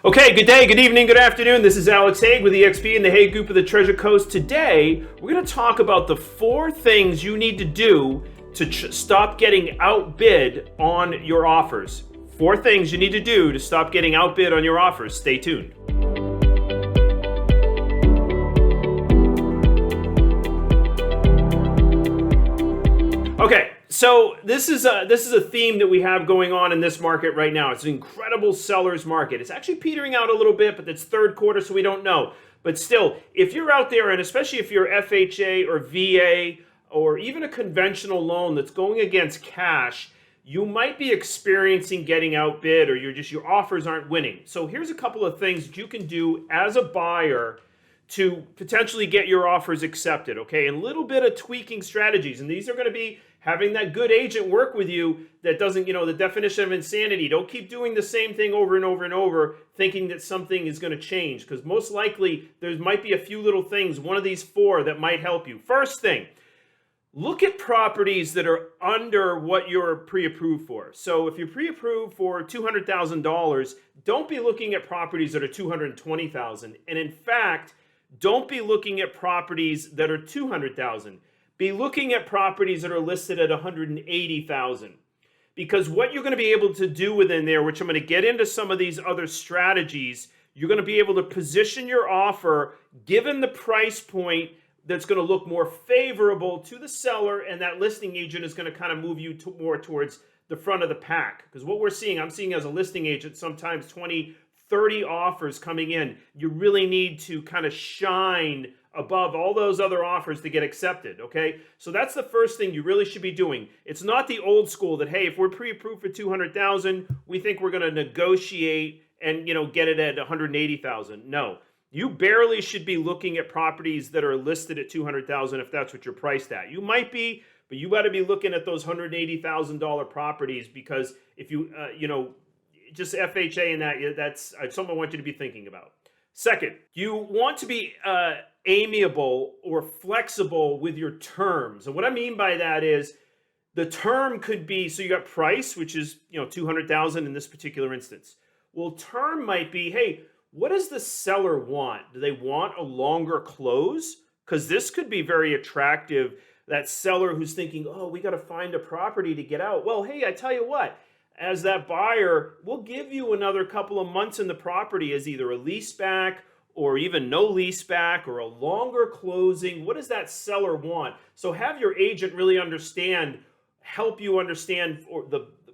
Okay, good day, good evening, good afternoon. This is Alex Haigh with EXP and the Haigh Group of the Treasure Coast. Today, we're going to talk about the 4 things you need to do to stop getting outbid on your offers. 4 things you need to do to stop getting outbid on your offers. Stay tuned. Okay, so this is a theme that we have going on in this market right now. It's an incredible seller's market. It's actually petering out a little bit, but it's third quarter, so we don't know. But still, if you're out there, and especially if you're FHA or VA or even a conventional loan that's going against cash, you might be experiencing getting outbid, or your offers aren't winning. So here's a couple of things that you can do as a buyer to potentially get your offers accepted, okay? And a little bit of tweaking strategies. And these are going to be having that good agent work with you that doesn't, the definition of insanity. Don't keep doing the same thing over and over and over thinking that something is going to change, because most likely there might be a few little things, one of these 4 that might help you. First thing, look at properties that are under what you're pre-approved for. So if you're pre-approved for $200,000, don't be looking at properties that are $220,000. And in fact, don't be looking at properties that are $200,000. Be looking at properties that are listed at $180,000. Because what you're going to be able to do within there, which I'm going to get into some of these other strategies, you're going to be able to position your offer given the price point that's going to look more favorable to the seller, and that listing agent is going to kind of move you more towards the front of the pack. Because what I'm seeing as a listing agent, sometimes 20, 30 offers coming in. You really need to kind of shine above all those other offers to get accepted, okay? So that's the first thing you really should be doing. It's not the old school that, hey, if we're pre-approved for $200,000, we think we're going to negotiate and, get it at $180,000. No. You barely should be looking at properties that are listed at $200,000 if that's what you're priced at. You might be, but you got to be looking at those $180,000 properties, because if you, just FHA and that's something I want you to be thinking about. Second, you want to be amiable or flexible with your terms. And what I mean by that is the term could be, so you got price, which is, $200,000 in this particular instance. Well, term might be, hey, what does the seller want? Do they want a longer close? Because this could be very attractive. That seller who's thinking, oh, we got to find a property to get out. Well, hey, I tell you what, as that buyer, we'll give you another couple of months in the property as either a lease back or even no lease back or a longer closing. What does that seller want? So have your agent really help you understand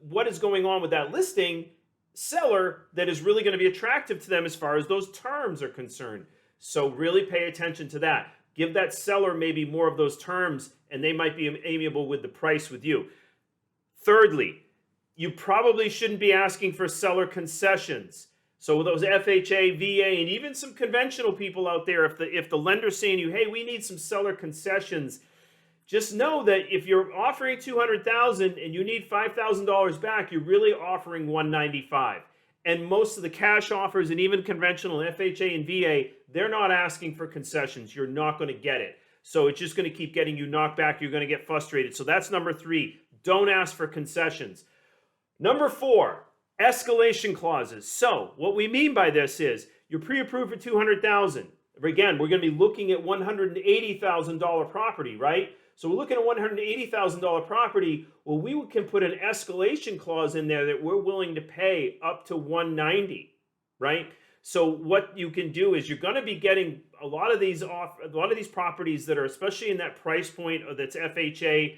what is going on with that listing seller that is really going to be attractive to them as far as those terms are concerned. So really pay attention to that. Give that seller maybe more of those terms, and they might be amiable with the price with you. Thirdly, you probably shouldn't be asking for seller concessions. So those FHA, VA, and even some conventional people out there, if the lender's saying to you, hey, we need some seller concessions, just know that if you're offering $200,000 and you need $5,000 back, you're really offering $195,000. And most of the cash offers and even conventional FHA and VA, they're not asking for concessions. You're not going to get it. So it's just going to keep getting you knocked back. You're going to get frustrated. So that's number 3. Don't ask for concessions. Number 4, escalation clauses. So what we mean by this is you're pre-approved for $200,000. Again, we're going to be looking at $180,000 property, right? So we're looking at $180,000 property. Well, we can put an escalation clause in there that we're willing to pay up to $190,000, right? So what you can do is you're going to be getting a lot of these properties that are, especially in that price point, or that's FHA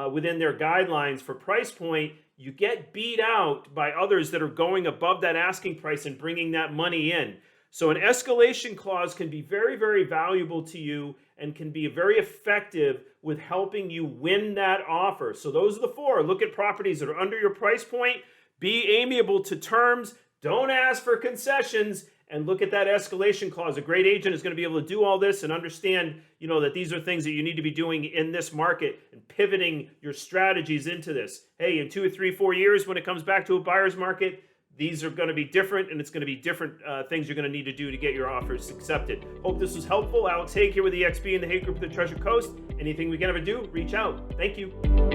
within their guidelines for price point. You get beat out by others that are going above that asking price and bringing that money in. So an escalation clause can be very, very valuable to you and can be very effective with helping you win that offer. So those are the 4. Look at properties that are under your price point. Be amiable to terms. Don't ask for concessions. And look at that escalation clause. A great agent is going to be able to do all this and understand, that these are things that you need to be doing in this market and pivoting your strategies into this. Hey, in 2 or 3, 4 years, when it comes back to a buyer's market, these are going to be different, and it's going to be different things you're going to need to do to get your offers accepted. Hope this was helpful. Alex Haigh here with EXP and the Haigh Group of the Treasure Coast. Anything we can ever do, reach out. Thank you.